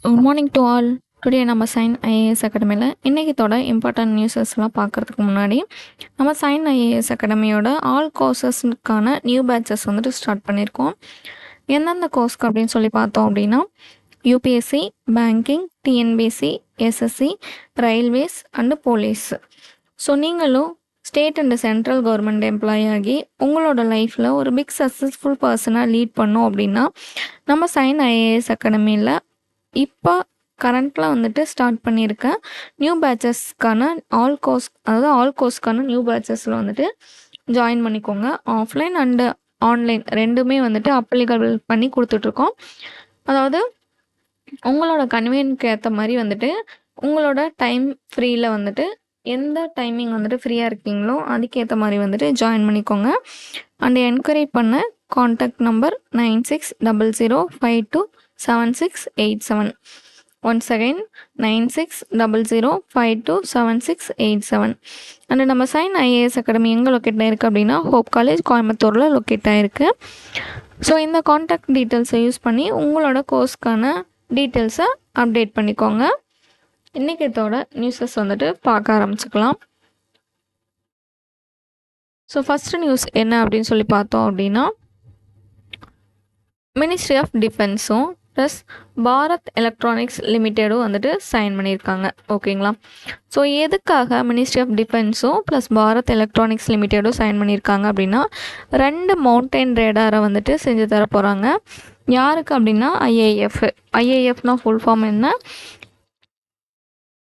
Good morning to all. Today நம்ம Sign IAS அகாடமியில் இன்றைக்கித்தோட இம்பார்ட்டன்ட் நியூஸஸ்லாம் பார்க்குறதுக்கு முன்னாடி நம்ம சைன் ஐஏஎஸ் அகாடமியோட ஆல் கோர்சஸ்க்கான நியூ பேட்சஸ் வந்துட்டு ஸ்டார்ட் பண்ணியிருக்கோம். எந்தெந்த கோர்ஸ்க்கு அப்படின்னு சொல்லி பார்த்தோம் அப்படின்னா UPSC, banking, TNPSC, SSC, railways and police. So நீங்களும் state and central government employee ஆகி உங்களோட லைஃப்பில் ஒரு பிக் சக்ஸஸ்ஃபுல் பர்சனாக லீட் பண்ணோம் அப்படின்னா நம்ம சைன் ஐஏஎஸ் அகாடமியில் இப்போ கரண்ட்டில் வந்துட்டு ஸ்டார்ட் பண்ணியிருக்க நியூ பேட்சஸ்க்கான ஆல் கோர்ஸ்க்கான நியூ பேட்சஸில் வந்துட்டு ஜாயின் பண்ணிக்கோங்க. ஆஃப்லைன் அண்டு ஆன்லைன் ரெண்டுமே வந்துட்டு அப்ளிகபிள் பண்ணி கொடுத்துட்ருக்கோம். அதாவது உங்களோட கன்வீனியன்ட்க்கு ஏற்ற மாதிரி வந்துட்டு உங்களோட டைம் ஃப்ரீயில் வந்துட்டு எந்த டைமிங் வந்துட்டு ஃப்ரீயாக இருக்கீங்களோ அதுக்கேற்ற மாதிரி வந்துட்டு ஜாயின் பண்ணிக்கோங்க. அண்ட் என்கொயரி பண்ண contact number 9600527687. Once again 9600527687. And நம்ம சைன் ஐஏஎஸ் அகாடமி எங்கே லொக்கேட் ஆகிருக்கு அப்படின்னா ஹோப் காலேஜ் கோயம்புத்தூரில் லொக்கேட் ஆகிருக்கு. ஸோ இந்த காண்டாக்ட் டீட்டெயில்ஸை யூஸ் பண்ணி உங்களோட கோர்ஸ்க்கான டீட்டெயில்ஸை அப்டேட் பண்ணிக்கோங்க. இன்றைக்கத்தோட நியூஸஸ் வந்துட்டு பார்க்க ஆரம்பிச்சுக்கலாம். ஸோ ஃபஸ்ட்டு நியூஸ் என்ன அப்படின்னு சொல்லி பார்த்தோம் அப்படின்னா மினிஸ்ட்ரி ஆஃப் டிஃபென்ஸும் ப்ளஸ் பாரத் எலக்ட்ரானிக்ஸ் லிமிட்டெடும் வந்துட்டு சைன் பண்ணியிருக்காங்க. ஓகேங்களா? ஸோ எதுக்காக மினிஸ்ட்ரி ஆஃப் டிஃபென்ஸும் ப்ளஸ் பாரத் எலக்ட்ரானிக்ஸ் லிமிட்டெடும் சைன் பண்ணியிருக்காங்க அப்படின்னா 2 மவுண்டைன் ரேடாரை வந்துட்டு செஞ்சு தர போகிறாங்க. யாருக்கு அப்படின்னா ஐஏஎஃப்னா ஃபுல் ஃபார்ம் என்ன?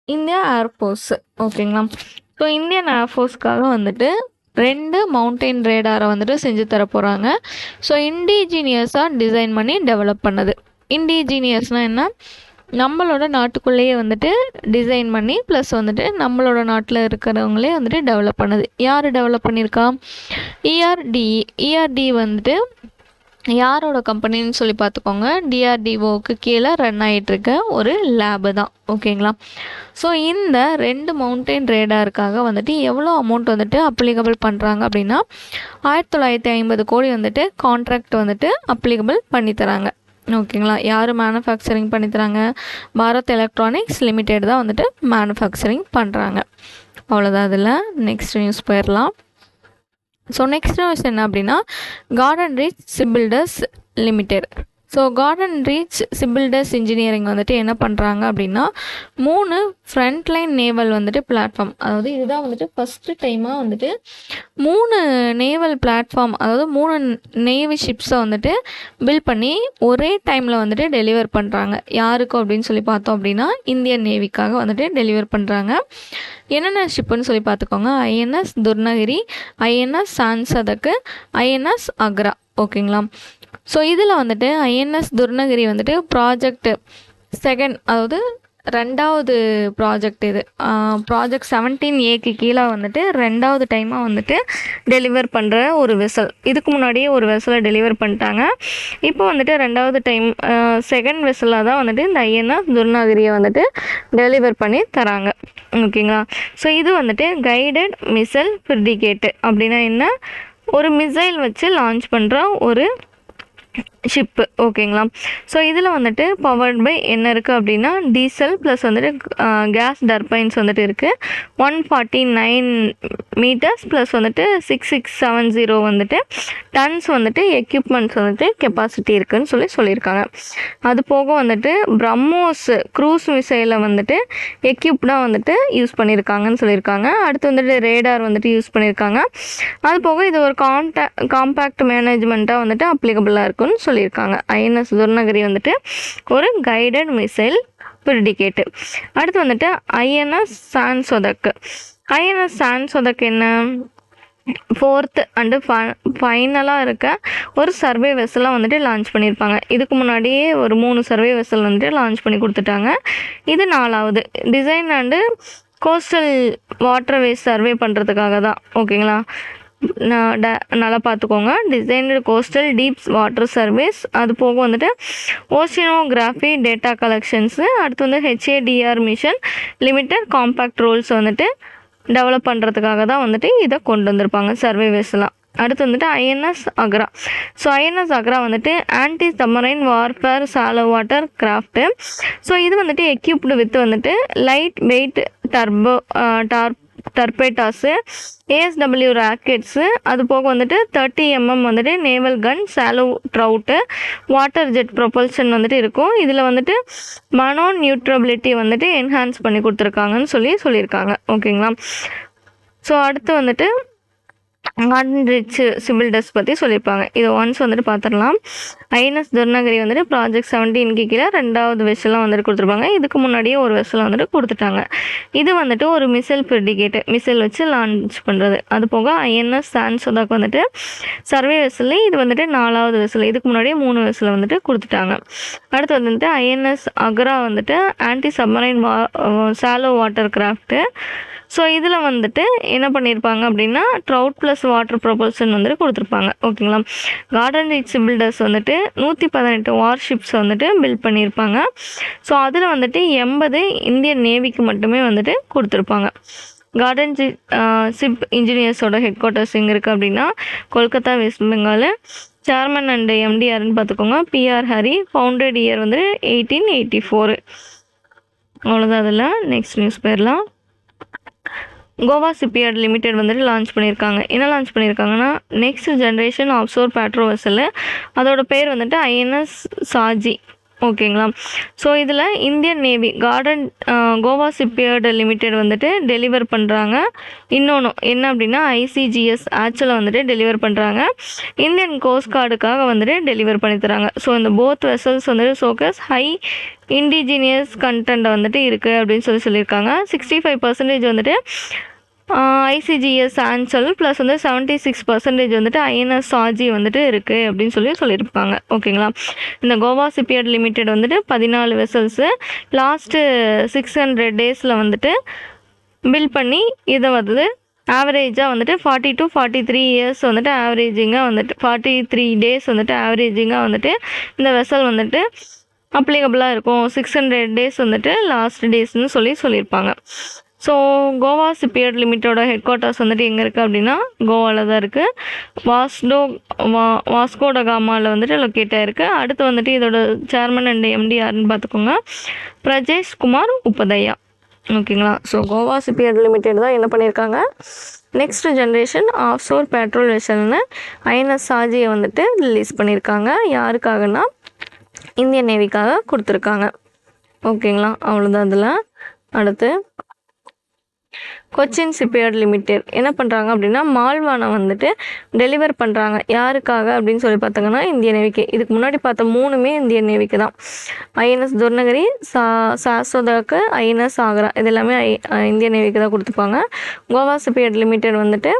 India air force. ஓகேங்களா? ஸோ இந்தியன் ஏர்ஃபோர்ஸ்க்காக வந்துட்டு 2 மவுண்டைன் ரேடாரை வந்துட்டு செஞ்சு தர போகிறாங்க. ஸோ இண்டிஜீனியஸாக டிசைன் பண்ணி டெவலப் பண்ணது. இண்டிஜீனியஸ்னால் என்ன? நம்மளோட நாட்டுக்குள்ளேயே வந்துட்டு டிசைன் பண்ணி ப்ளஸ் வந்துட்டு நம்மளோட நாட்டில் இருக்கிறவங்களே வந்துட்டு டெவலப் பண்ணது. யார் டெவலப் பண்ணியிருக்கா? இஆர்டி வந்துட்டு யாரோட கம்பெனின்னு சொல்லி பார்த்துக்கோங்க. டிஆர்டிஓக்கு கீழே ரன் ஆகிட்டுருக்க ஒரு லேபு தான். ஓகேங்களா? ஸோ இந்த 2 மவுண்டைன் ரேடாருக்காக வந்துட்டு எவ்வளோ அமௌண்ட் வந்துட்டு அப்ளிகபிள் பண்ணுறாங்க அப்படின்னா 1950 கோடி வந்துட்டு கான்ட்ராக்ட் வந்துட்டு அப்ளிகபிள் பண்ணித்தராங்க. ஓகேங்களா? யார் மேனுஃபேக்சரிங் பண்ணித்தராங்க? பாரத் எலக்ட்ரானிக்ஸ் லிமிடெட் தான் வந்துட்டு மேனுஃபேக்சரிங் பண்ணுறாங்க. அவ்வளோதான். அதில் நெக்ஸ்ட் நியூஸ் போயிடலாம். ஸோ நெக்ஸ்ட் நியூஸ் என்ன அப்படின்னா garden reach shipbuilders limited. So garden reach shipbuilders engineering வந்துட்டு என்ன பண்ணுறாங்க அப்படின்னா 3 ஃப்ரண்ட்லைன் நேவல் வந்துட்டு பிளாட்ஃபார்ம், அதாவது இதுதான் வந்துட்டு ஃபஸ்ட்டு டைமாக வந்துட்டு 3 நேவல் பிளாட்ஃபார்ம், அதாவது 3 நேவி ஷிப்ஸை வந்துட்டு பில்ட் பண்ணி ஒரே டைமில் வந்துட்டு டெலிவர் பண்ணுறாங்க. யாருக்கும் அப்படின்னு சொல்லி பார்த்தோம் அப்படின்னா இந்தியன் நேவிக்காக வந்துட்டு டெலிவர் பண்ணுறாங்க. என்னென்ன ஷிப்புன்னு சொல்லி பார்த்துக்கோங்க. ஐஎன்எஸ் துர்னகிரி, ஐஎன்எஸ் சான்சதக்கு, ஐஎன்எஸ் அக்ரா. ஓகேங்களா? ஸோ இதில் வந்துட்டு ஐஎன்எஸ் துர்னகிரி வந்துட்டு ப்ராஜெக்ட் 2, அதாவது 2வது ப்ராஜெக்ட். இது ப்ராஜெக்ட் 17A கீழே வந்துட்டு 2வது டைமாக வந்துட்டு டெலிவர் பண்ணுற ஒரு வெசல். இதுக்கு முன்னாடியே ஒரு வெசலை டெலிவர் பண்ணிட்டாங்க. இப்போ வந்துட்டு 2வது டைம் செகண்ட் வெசலாக தான் வந்துட்டு இந்த ஐஎன்எஸ் துர்னகிரியை வந்துட்டு டெலிவர் பண்ணி தராங்க. ஓகேங்களா? ஸோ இது வந்துட்டு கைடட் மிசைல் ஃப்ரிகேட்டு அப்படின்னா என்ன? ஒரு மிசைல் வச்சு லான்ச் பண்ணுற ஒரு ஷிப்பு. ஓகேங்களா? ஸோ இதில் வந்துட்டு பவர்ட் பை என்ன இருக்குது அப்படின்னா டீசல் ப்ளஸ் வந்துட்டு கேஸ் டர்பைன்ஸ் வந்துட்டு இருக்குது. 149 மீட்டர்ஸ் ப்ளஸ் வந்துட்டு 6670 வந்துட்டு டன்ஸ் வந்துட்டு எக்யூப்மெண்ட்ஸ் வந்துட்டு கெப்பாசிட்டி இருக்குதுன்னு சொல்லியிருக்காங்க. அது போக வந்துட்டு பிரம்மோஸ் க்ரூஸ் மிசைலை வந்துட்டு எக்யூப்டாக வந்துட்டு யூஸ் பண்ணியிருக்காங்கன்னு சொல்லியிருக்காங்க. அடுத்து வந்துட்டு ரேடார் வந்துட்டு யூஸ் பண்ணியிருக்காங்க. அது போக இது ஒரு காம்பேக்ட் மேனேஜ்மெண்ட்டாக வந்துட்டு அப்ளிகபிளாக இருக்குன்னு சொல்லியிருக்காங்க. ஐஎன்எஸ் துர்னகிரி வந்துட்டு ஒரு கைடட் மிசைல் ஃப்ரிகேட்டு. அடுத்து வந்துட்டு ஐஎன்எஸ் சான்சோதக். ஐஎன்எஸ் சான்சோதக் என்ன? 4th அண்டு ஃபைனலாக இருக்க ஒரு சர்வே வெசலாக வந்துட்டு லான்ச் பண்ணியிருப்பாங்க. இதுக்கு முன்னாடியே ஒரு 3 சர்வே வெசல் வந்துட்டு லான்ச் பண்ணி கொடுத்துட்டாங்க. இது 4வது. Design and coastal waterways survey பண்ணுறதுக்காக தான். ஓகேங்களா? நல்லா பார்த்துக்கோங்க. டிசைன்டு கோஸ்டல் டீப்ஸ் வாட்டர் சர்வீஸ், அது போக வந்துட்டு ஓஷினோகிராஃபி டேட்டா கலெக்ஷன்ஸு, அடுத்து வந்து ஹெச்ஏடிஆர் மிஷன் லிமிட்டட் காம்பேக்ட் ரோல்ஸ் வந்துட்டு டெவலப் பண்ணுறதுக்காக தான் வந்துட்டு இதை கொண்டு வந்திருப்பாங்க சர்வே வேஸ்லாம். அடுத்து வந்துட்டு INS Agray. So INS Agray வந்துட்டு anti submarine warfare shallow water craft. So இது வந்துட்டு எக்யூப்டு வித் வந்துட்டு light weight torpedoes, ASW rockets, அது போக வந்துட்டு 30 mm வந்துட்டு naval gun, shallow draught, water jet propulsion வந்துட்டு இருக்கும். இதில் வந்துட்டு மனோ நியூட்ரபிலிட்டி வந்துட்டு என்ஹான்ஸ் பண்ணி கொடுத்துருக்காங்கன்னு சொல்லியிருக்காங்க. ஓகேங்களா. ஸோ அடுத்து வந்துட்டு கார்டன் ரிச் சிபில்டஸ் பற்றி சொல்லியிருப்பாங்க. இதை ஒன்ஸ் வந்துட்டு பார்த்துடலாம். ஐஎன்எஸ் துர்நகரி வந்துட்டு ப்ராஜெக்ட் 17 கீழே 2வது வெசலாக வந்துட்டு கொடுத்துருப்பாங்க. இதுக்கு முன்னாடியே ஒரு வெசலை வந்துட்டு கொடுத்துட்டாங்க. இது வந்துட்டு ஒரு மிசைல் ப்ரெடிகேட், மிசைல் வச்சு லான்ச் பண்ணுறது. அது போக ஐஎன்எஸ் சான்சோதாக்கு வந்துட்டு சர்வே வெசல், இது வந்துட்டு 4வது வெசல். இதுக்கு முன்னாடியே 3 வெசலை வந்துட்டு கொடுத்துட்டாங்க. அடுத்து வந்துட்டு ஐஎன்எஸ் அக்ரா வந்துட்டு anti submarine shallow water craft. So இதில் வந்துட்டு என்ன பண்ணியிருப்பாங்க அப்படின்னா ட்ரவுட் ப்ளஸ் வாட்டர் ப்ரொபல்ஷன் வந்துட்டு கொடுத்துருப்பாங்க. ஓகேங்களா. கார்டன் ரிச் பில்டர்ஸ் வந்துட்டு 118 வார்ஷிப்ஸ் வந்துட்டு பில்ட் பண்ணியிருப்பாங்க. ஸோ அதில் வந்துட்டு 80 இந்தியன் நேவிக்கு மட்டுமே வந்துட்டு கொடுத்துருப்பாங்க. கார்டன் ஷிப் இன்ஜினியர்ஸோட ஹெட் குவார்ட்டர்ஸ் எங்கே இருக்குது அப்படின்னா Kolkata, west Bengal. Chairman and எம்டிஆர்னு பார்த்துக்கோங்க, பிஆர் ஹரி. ஃபவுண்டட் இயர் வந்து 1884. அவ்வளோதான். அதில் நெக்ஸ்ட் நியூஸ் போயிடலாம். கோவா ஷிப்யார்ட் லிமிடெட் வந்துட்டு லான்ச் பண்ணியிருக்காங்க. என்ன லான்ச் பண்ணியிருக்காங்கன்னா நெக்ஸ்ட் ஜென்ரேஷன் ஆஃப்ஷோர் பேட்ரோ வெசல். அதோட பேர் வந்துட்டு ஐஎன்எஸ் சாஜி. ஓகேங்களா. ஸோ இதில் Indian navy Goa shipyard limited வந்துட்டு டெலிவர் பண்ணுறாங்க. இன்னொன்று என்ன அப்படின்னா ஐசிஜிஎஸ் ஆக்சுவலாக வந்துட்டு டெலிவர் பண்ணுறாங்க. இந்தியன் கோஸ்ட் கார்டுக்காக வந்துட்டு டெலிவர் பண்ணி தராங்க. ஸோ இந்த போத் வெசல்ஸ் வந்துட்டு ஷோகேஸ் ஹை இண்டிஜினியஸ் கண்டென்ட் வந்துட்டு இருக்குது அப்படின்னு சொல்லியிருக்காங்க. 65% வந்துட்டு ஐசிஜிஎஸ் ஆன்சல் ப்ளஸ் வந்து 76% வந்துட்டு ஐஎன்எஸ் சாஜி வந்துட்டு இருக்குது அப்படின்னு சொல்லியிருப்பாங்க. ஓகேங்களா. இந்த கோவா ஷிப்யார்ட் லிமிடெட் வந்துட்டு 14 வெசல்ஸு லாஸ்ட்டு 600 டேஸில் வந்துட்டு பில் பண்ணி இதை வந்து ஆவரேஜாக வந்துட்டு 40 to 43 இயர்ஸ் வந்துட்டு ஆவரேஜிங்காக வந்துட்டு 43 டேஸ் வந்துட்டு ஆவரேஜிங்காக வந்துட்டு இந்த வெசல் வந்துட்டு அப்ளிகபிளாக இருக்கும். 600 டேஸ் வந்துட்டு லாஸ்ட் டேஸ்ன்னு சொல்லியிருப்பாங்க. ஸோ கோவா ஷிப்யார்ட் லிமிட்டோட ஹெட் குவார்ட்டர்ஸ் வந்துட்டு எங்கே இருக்குது அப்படின்னா கோவாவில் தான் இருக்குது. வாஸ்கோடகாமாவில் வந்துட்டு லொக்கேட் ஆகிருக்கு. அடுத்து வந்துட்டு இதோட சேர்மன் அண்ட் எம்டிஆர்னு பார்த்துக்கோங்க, பிரஜேஷ் குமார் உபதையா. ஓகேங்களா. ஸோ கோவா ஷிப்யார்ட் லிமிடெட் தான் என்ன பண்ணியிருக்காங்க நெக்ஸ்ட் ஜென்ரேஷன் ஆஃப்ஷோர் பெட்ரோல் வெசல்னு ஐஎன்எஸ் சாஜியை வந்துட்டு ரிலீஸ் பண்ணியிருக்காங்க. யாருக்காகனா இந்தியன் நேவிக்காக கொடுத்துருக்காங்க. ஓகேங்களா. அவ்வளோதான். அதில் அடுத்து கொச்சின் ஷிப்யார்ட் லிமிடெட் என்ன பண்ணுறாங்க அப்படின்னா மால்வானை வந்துட்டு டெலிவர் பண்ணுறாங்க. யாருக்காக அப்படின்னு சொல்லி பார்த்தாங்கன்னா இந்தியன் நேவிக்கு. இதுக்கு முன்னாடி பார்த்த 3மே இந்தியன் நேவிக்கு தான். ஐஎன்எஸ் துர்நகரி, சாசோதாக்கு, ஐஎன்எஸ் ஆக்ரா, இது எல்லாமே இந்தியன் நேவிக்கு தான் கொடுத்துப்பாங்க. கோவா ஷிப்யார்ட் லிமிடெட் வந்துட்டு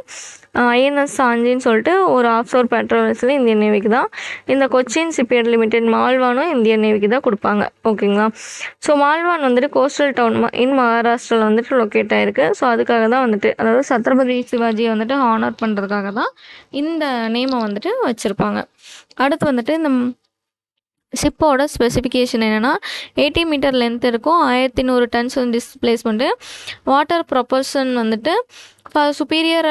ஐஎன்எஸ் சாஞ்சின்னு சொல்லிட்டு ஒரு ஆஃப்ஷோர் பெட்ரோல் வெசல் இந்தியன் நேவிக்கு தான். இந்த கொச்சின் ஷிப்யார்ட் லிமிடெட் மால்வானும் இந்தியன் நேவிக்கு தான் கொடுப்பாங்க. ஓகேங்களா. ஸோ மால்வான் வந்துட்டு கோஸ்டல் டவுன் இன் மகாராஷ்டிராவில் வந்துட்டு லொக்கேட் ஆகிருக்கு. ஸோ அதுக்காக தான் வந்துட்டு அதாவது சத்ரபதி சிவாஜியை வந்துட்டு ஹானர் பண்ணுறதுக்காக தான் இந்த நேமை வந்துட்டு வச்சுருப்பாங்க. அடுத்து வந்துட்டு இந்த ஷிப்போட ஸ்பெசிஃபிகேஷன் என்னென்னா 80 மீட்டர் லென்த் இருக்கும், 1100 டன்ஸ் வந்து டிஸ்பிளேஸ்மெண்ட்டு, வாட்டர் ப்ரொபல்ஷன் வந்துட்டு சுப்பீரியர்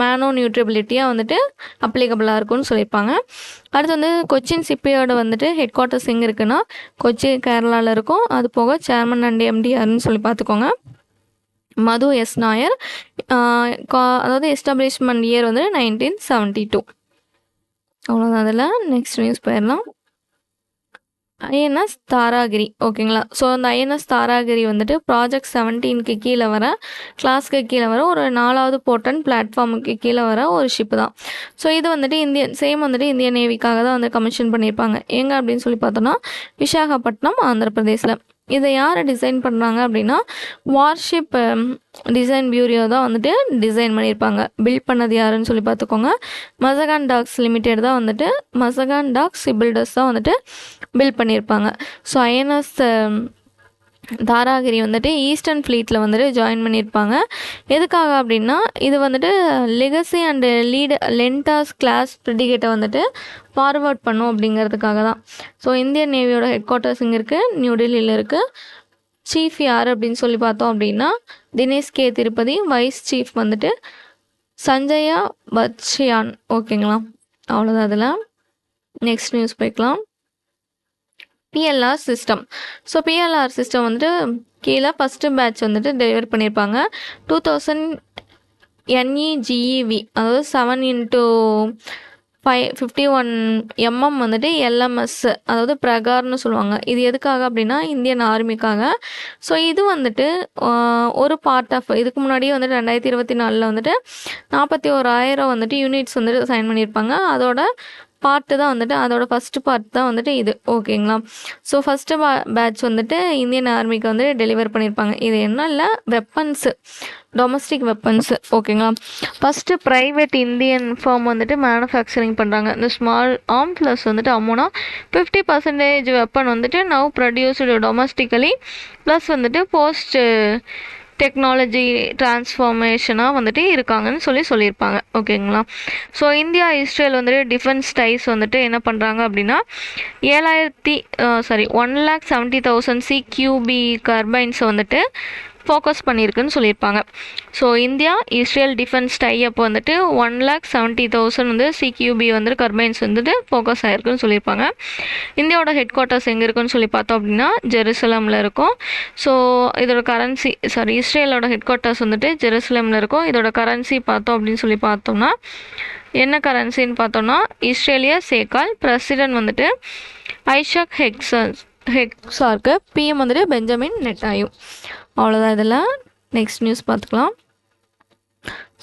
மேனோ நியூட்ரபிலிட்டியாக வந்துட்டு அப்ளிகபிளாக இருக்கும்னு சொல்லியிருப்பாங்க. அடுத்து வந்து கொச்சின் ஷிப்யார்டு வந்துட்டு ஹெட் குவார்ட்டர்ஸ் எங்கே இருக்குன்னா கொச்சி கேரளாவில் இருக்கும். அது போக சேர்மன் அண்ட் எம்டிஆர்னு சொல்லி பார்த்துக்கோங்க, மது எஸ் நாயர். அதாவது எஸ்டாப்ளிஷ்மெண்ட் இயர் வந்து 1972. அவ்வளோதான். அதில் நெக்ஸ்ட் நியூஸ் போயிடலாம். ஐஎன்எஸ் தாராகிரி. ஓகேங்களா. ஸோ அந்த ஐஎன்எஸ் தாராகிரி வந்துட்டு ப்ராஜெக்ட் 17க்கு கீழே வர கிளாஸ்க்கு கீழே வர ஒரு 4வது போர்ட்டன் பிளாட்ஃபார்முக்கு கீழே வர ஒரு ஷிப்பு தான். ஸோ இது வந்துட்டு இந்தியன் நேவிக்காக தான் வந்து கமிஷன் பண்ணியிருப்பாங்க. எங்கே அப்படின்னு சொல்லி பார்த்தோன்னா விசாகப்பட்டினம், ஆந்திர பிரதேசில். இதை யார் டிசைன் பண்ணுறாங்க அப்படின்னா வார்ஷிப் டிசைன் பியூரோ தான் வந்துட்டு டிசைன் பண்ணியிருப்பாங்க. பில்ட் பண்ணது யாருன்னு சொல்லி பார்த்துக்கோங்க, மசகான் டாக்ஸ் லிமிடெட் தான் வந்துட்டு மசகான் டாக்ஸ் பில்டர்ஸ் தான் வந்துட்டு பில்ட் பண்ணியிருப்பாங்க. ஸோ ஐஎன்எஸ் தாராகிரி வந்துட்டு ஈஸ்டர்ன் ஃப்ளீட்டில் வந்துட்டு ஜாயின் பண்ணியிருப்பாங்க. எதுக்காக அப்படின்னா இது வந்துட்டு லெகசி அண்டு லென்டாஸ் கிளாஸ் ப்ரெடிகேட்டை வந்துட்டு ஃபார்வர்ட் பண்ணும் அப்படிங்கிறதுக்காக தான். ஸோ இந்தியன் நேவியோட ஹெட் குவார்ட்டர்ஸ் இங்கே இருக்குது, நியூ டெல்லியில் இருக்குது. சீஃப் யார் அப்படின்னு சொல்லி பார்த்தோம் அப்படின்னா Dinesh K Tirupati. Wise chief வந்துட்டு சஞ்சயா பத்யான். ஓகேங்களா, அவ்வளோதான். அதில் நெக்ஸ்ட் நியூஸ் போய்க்கலாம். PLR system. So PLR system வந்துட்டு கீழே ஃபஸ்ட்டு பேட்ச் வந்துட்டு டெலிவர் பண்ணியிருப்பாங்க. 2000 NEGEV, அதாவது 7x51 mm வந்துட்டு LMS, அதாவது பிரகார்னு சொல்லுவாங்க. இது எதுக்காக அப்படின்னா இந்தியன் ஆர்மிக்காக. ஸோ இது வந்துட்டு ஒரு பார்ட் ஆஃப், இதுக்கு முன்னாடியே வந்துட்டு 2024 வந்துட்டு 41,000 வந்துட்டு யூனிட்ஸ் வந்துட்டு சைன் பண்ணியிருப்பாங்க. அதோட பார்ட்டு தான் வந்துட்டு, அதோட ஃபஸ்ட்டு பார்ட் தான் வந்துட்டு இது. ஓகேங்களா, ஸோ ஃபஸ்ட்டு பேட்ச் வந்துட்டு இந்தியன் ஆர்மிக்கு வந்து டெலிவர் பண்ணியிருப்பாங்க. இது என்ன இல்லை, வெப்பன்ஸு, டொமஸ்டிக் வெப்பன்ஸு. ஓகேங்களா, ஃபஸ்ட்டு ப்ரைவேட் இந்தியன் ஃபார்ம் வந்துட்டு மேனுஃபேக்சரிங் பண்ணுறாங்க. இந்த ஸ்மால் ஆர்ம் ப்ளஸ் வந்துட்டு அமௌனா 50% வெப்பன் வந்துட்டு நவ் ப்ரொடியூஸ்டு டொமஸ்டிக்கலி ப்ளஸ் வந்துட்டு போஸ்ட் டெக்னாலஜி டிரான்ஸ்ஃபார்மேஷனாக வந்துட்டு இருக்காங்கன்னு சொல்லியிருப்பாங்க. ஓகேங்களா, ஸோ இந்தியா இஸ்ரேல் வந்துட்டு டிஃபென்ஸ் டைஸ் வந்துட்டு என்ன பண்ணுறாங்க அப்படின்னா 1,70,000 CQB கர்பைன்ஸை வந்துட்டு ஃபோக்கஸ் பண்ணியிருக்குன்னு சொல்லியிருப்பாங்க. So India Israel defence type வந்துட்டு 1,70,000 வந்து CQB வந்துட்டு கர்பைன்ஸ் வந்துட்டு ஃபோக்கஸ் ஆகிருக்குன்னு சொல்லியிருப்பாங்க. இந்தியாவோட ஹெட் குவார்ட்டர்ஸ் எங்கே இருக்குன்னு சொல்லி பார்த்தோம் அப்படின்னா ஜெருசலமில் இருக்கும். ஸோ இதோட கரன்சி, இஸ்ரேலோட ஹெட் குவார்ட்டர்ஸ் வந்துட்டு ஜெருசலமில் இருக்கும். இதோட கரன்சி பார்த்தோம் அப்படின்னு சொல்லி பார்த்தோம்னா என்ன கரன்சின்னு பார்த்தோம்னா இஸ்ரேலிய சேக்கால். பிரசிடென்ட் வந்துட்டு ஐஷாக் ஹெக்ஸார்க்கு, பிஎம் வந்துட்டு பெஞ்சமின் நெட்டாயு. அவ்வளோதான். இதில் நெக்ஸ்ட் நியூஸ் பார்த்துக்கலாம்.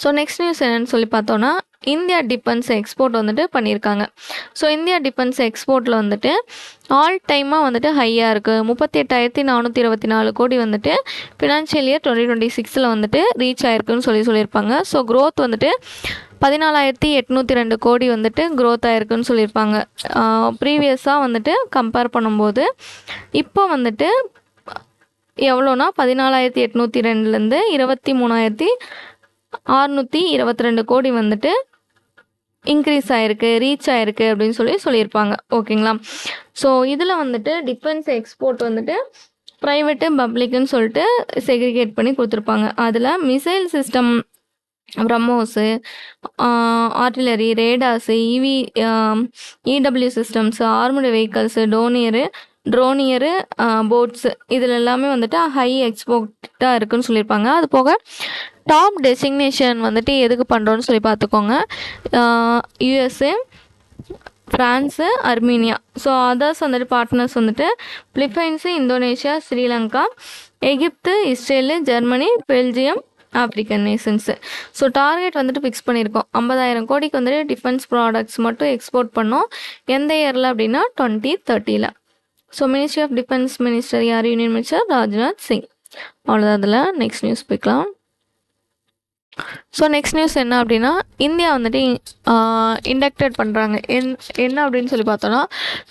ஸோ நெக்ஸ்ட் நியூஸ் என்னென்னு சொல்லி பார்த்தோன்னா இந்தியா டிஃபென்ஸ் எக்ஸ்போர்ட் வந்துட்டு பண்ணியிருக்காங்க. ஸோ இந்தியா டிஃபென்ஸ் எக்ஸ்போர்ட்டில் வந்துட்டு ஆல் டைமாக வந்துட்டு ஹையாக இருக்குது. 38,424 கோடி வந்துட்டு ஃபினான்ஷியல் இயர் 2026 வந்துட்டு ரீச் ஆயிருக்குன்னு சொல்லியிருப்பாங்க. ஸோ க்ரோத் வந்துட்டு 14,802 கோடி வந்துட்டு க்ரோத் ஆயிருக்குன்னு சொல்லியிருப்பாங்க. ப்ரீவியஸாக வந்துட்டு கம்பேர் பண்ணும்போது இப்போ வந்துட்டு எவ்வளோனா 14,802லேருந்து 23,622 கோடி வந்துட்டு இன்க்ரீஸ் ஆகிருக்கு, ரீச் ஆகிருக்கு அப்படின்னு சொல்லியிருப்பாங்க. ஓகேங்களா, ஸோ இதில் வந்துட்டு டிஃபென்ஸ் எக்ஸ்போர்ட் வந்துட்டு ப்ரைவேட்டு பப்ளிக்குன்னு சொல்லிட்டு செக்ரிகேட் பண்ணி கொடுத்துருப்பாங்க. அதில் missile system, BrahMos, artillery, radars, EW systems, armed vehicles, Dornier, boats, இதில் எல்லாமே வந்துட்டு ஹை எக்ஸ்போர்ட்டாக இருக்குன்னு சொல்லியிருப்பாங்க. அது போக டாப் டெசிக்னேஷன் வந்துட்டு எதுக்கு பண்ணுறோன்னு சொல்லி பார்த்துக்கோங்க. USA, France, Armenia. So others வந்துட்டு பார்ட்னர்ஸ் வந்துட்டு Philippines, Indonesia, Sri Lanka, Egypt, Israel, Germany, Belgium, African nations. So target வந்துட்டு ஃபிக்ஸ் பண்ணியிருக்கோம். 50,000 கோடிக்கு வந்துட்டு டிஃபென்ஸ் ப்ராடக்ட்ஸ் மட்டும் எக்ஸ்போர்ட் பண்ணோம். எந்த இயரில் அப்படின்னா 2030. So ministry of defence minister யார்? Union minister Rajnath Singh. அவ்வளோதான். அதில் நெக்ஸ்ட் நியூஸ் போய்க்கலாம். ஸோ நெக்ஸ்ட் நியூஸ் என்ன அப்படின்னா இந்தியா வந்துட்டு இண்டக்டட் பண்ணுறாங்க. என்ன அப்படின்னு சொல்லி பார்த்தோன்னா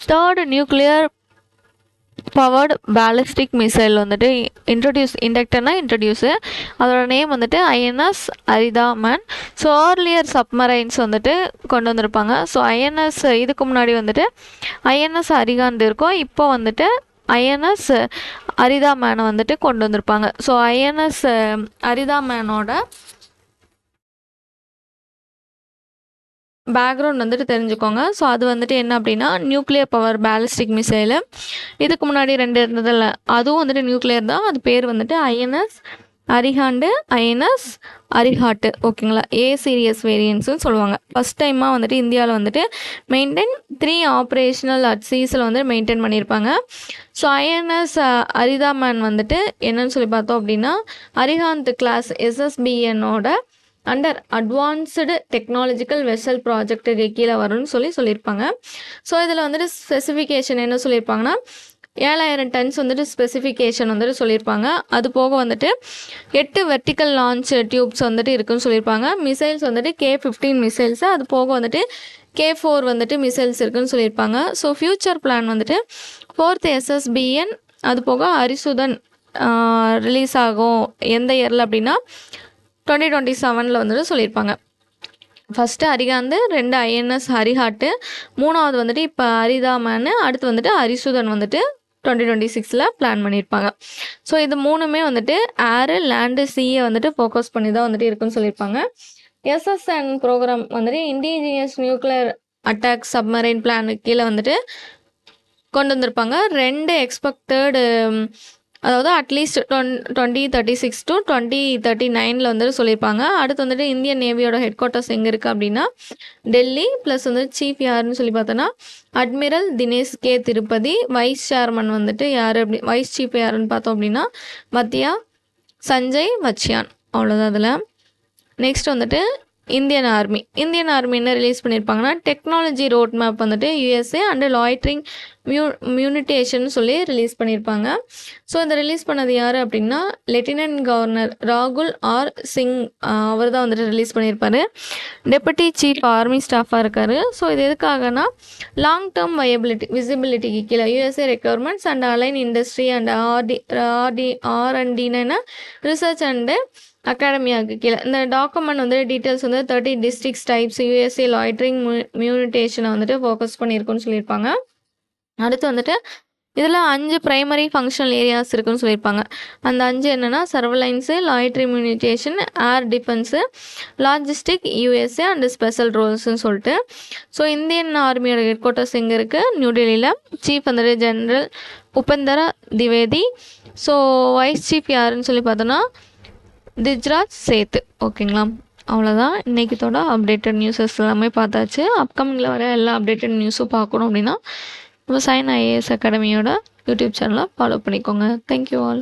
3rd nuclear powered ballistic missile வந்துட்டு இன்ட்ரடியூஸு. அதோட நேம் வந்துட்டு INS அரிதாமன். ஸோ ஏர்லியர் சப்மரைன்ஸ் வந்துட்டு கொண்டு வந்திருப்பாங்க. ஸோ INS இதுக்கு முன்னாடி வந்துட்டு INS அரிகாந்த் இருக்கும். இப்போ வந்துட்டு INS அரிதாமேனை வந்துட்டு கொண்டு வந்திருப்பாங்க. ஸோ INS அரிதாமேனோட பேக்ரவுண்ட் வந்துட்டு தெரிஞ்சுக்கோங்க. ஸோ அது வந்துட்டு என்ன அப்படின்னா நியூக்ளியர் பவர் பேலிஸ்டிக் மிசைலு. இதுக்கு முன்னாடி 2 இருந்ததில்ல, அதுவும் வந்துட்டு நியூக்ளியர் தான். அது பேர் வந்துட்டு INS அரிஹாண்டு, INS அரிஹாட்டு. ஓகேங்களா, A சீரியஸ் வேரியன்ட்ஸ்னு சொல்லுவாங்க. ஃபஸ்ட் டைமாக வந்துட்டு இந்தியாவில் வந்துட்டு மெயின்டைன் 3 ஆப்ரேஷனல் அட் சீஸில் வந்து மெயின்டைன் பண்ணியிருப்பாங்க. ஸோ INS அரிதாமன் வந்துட்டு என்னன்னு சொல்லி பார்த்தோம் அப்படின்னா அரிஹாந்த் கிளாஸ் SSBNோட அண்டர் அட்வான்ஸ்டு டெக்னாலஜிக்கல் வெசல் ப்ராஜெக்ட்டுக்கு கீழே வரும்னு சொல்லியிருப்பாங்க. ஸோ இதில் வந்துட்டு ஸ்பெசிஃபிகேஷன் என்ன சொல்லியிருப்பாங்கன்னா 7,000 டன்ஸ் வந்துட்டு ஸ்பெசிஃபிகேஷன் வந்துட்டு சொல்லியிருப்பாங்க. அது போக வந்துட்டு 8 வெர்டிக்கல் லான்ச் டியூப்ஸ் வந்துட்டு இருக்குன்னு சொல்லியிருப்பாங்க. மிசைல்ஸ் வந்துட்டு K-15 மிசைல்ஸு, அது போக வந்துட்டு K-4 வந்துட்டு மிசைல்ஸ் இருக்குன்னு சொல்லியிருப்பாங்க. ஸோ ஃப்யூச்சர் பிளான் வந்துட்டு 4th SSBN, அது போக அரிசுதன் ரிலீஸ் ஆகும் எந்த இயரில் அப்படின்னா 2027 வந்துட்டு சொல்லியிருப்பாங்க. ஃபஸ்ட்டு அரிகாந்து, 2 INS அரிஹாட்டு, 3வது வந்துட்டு இப்போ அரிதாமன்னு, அடுத்து வந்துட்டு அரிசுதன் வந்துட்டு 2026 பிளான் பண்ணியிருப்பாங்க. ஸோ இது 3மே வந்துட்டு ஏரு, லேண்டு, சீயை வந்துட்டு ஃபோக்கஸ் பண்ணி தான் வந்துட்டு இருக்குன்னு சொல்லியிருப்பாங்க. எஸ்எஸ்என் ப்ரோக்ராம் வந்துட்டு இண்டிஜினியஸ் நியூக்ளியர் அட்டாக் சப்மரைன் பிளானுக்கு கீழே வந்துட்டு கொண்டு வந்திருப்பாங்க. 2 எக்ஸ்பெக்டடு, அதாவது அட்லீஸ்ட் 2036 to 2039 வந்துட்டு சொல்லியிருப்பாங்க. அடுத்து வந்துட்டு இந்தியன் நேவியோட ஹெட் குவார்ட்டர்ஸ் எங்கே இருக்குது அப்படின்னா டெல்லி. ப்ளஸ் வந்துட்டு சீஃப் யாருன்னு சொல்லி பார்த்தோன்னா admiral Dinesh K Tirupati. Vice chairman வந்துட்டு யார் அப்படி, வைஸ் சீஃப் யாருன்னு பார்த்தோம் அப்படின்னா மத்தியா சஞ்சய் பச்சியான். அவ்வளோதான் அதில். நெக்ஸ்ட் வந்துட்டு இந்தியன் ஆர்மி என்ன ரிலீஸ் பண்ணியிருப்பாங்கன்னா டெக்னாலஜி ரோட் மேப் வந்துட்டு யூஎஸ்ஏ அண்டு லாய்ட்ரிங் மியூனிட்டேஷன் சொல்லி ரிலீஸ் பண்ணியிருப்பாங்க. ஸோ இந்த ரிலீஸ் பண்ணது யார் அப்படின்னா லெப்டினன்ட் கவர்னர் ராகுல் ஆர் சிங், அவர் தான் வந்துட்டு ரிலீஸ் பண்ணியிருப்பார். டெபுட்டி சீஃப் ஆர்மி ஸ்டாஃபாக இருக்கார். ஸோ இது எதுக்காகனா லாங் டேர்ம் விசிபிலிட்டிக்கு கீழே USA requirements and align industry and ஆர்அண்டின்னு ரிசர்ச் அண்டு அகாடமியாவுக்கு கீழே இந்த டாக்குமெண்ட் வந்து டீட்டெயில்ஸ் வந்து 30 டிஸ்ட்ரிக்ஸ் டைப்ஸ் யூஎஸ்ஏ லாய்ட்ரிங் மியூனிட்டேஷனை வந்துட்டு ஃபோக்கஸ் பண்ணியிருக்குன்னு சொல்லியிருப்பாங்க. அடுத்து வந்துட்டு இதில் 5 ப்ரைமரி ஃபங்க்ஷனல் ஏரியாஸ் இருக்குன்னு சொல்லியிருப்பாங்க. அந்த 5 என்னென்னா surveillance, loitering munition, air defence, logistic, USA and special ரோல்ஸ்ன்னு சொல்லிட்டு. ஸோ இந்தியன் ஆர்மியோட ஹெட் குவார்ட்டர்ஸ் எங்கே இருக்குது? நியூ டெல்லியில். சீஃப் வந்துட்டு general Upendra Dwivedi. So vice chief யாருன்னு சொல்லி பார்த்தோன்னா திஜ்ராஜ் சேத். ஓகேங்களா, அவ்வளோதான். இன்றைக்கித்தோட அப்டேட்டட் நியூஸஸ் எல்லாமே பார்த்தாச்சு. அப்கமிங்கில் வர எல்லா அப்டேட்டட் நியூஸும் பார்க்கணும் அப்படின்னா விவசாயன் ஐஏஎஸ் அகாடமியோட யூடியூப் சேனலை ஃபாலோ பண்ணிக்கோங்க. Thank you all.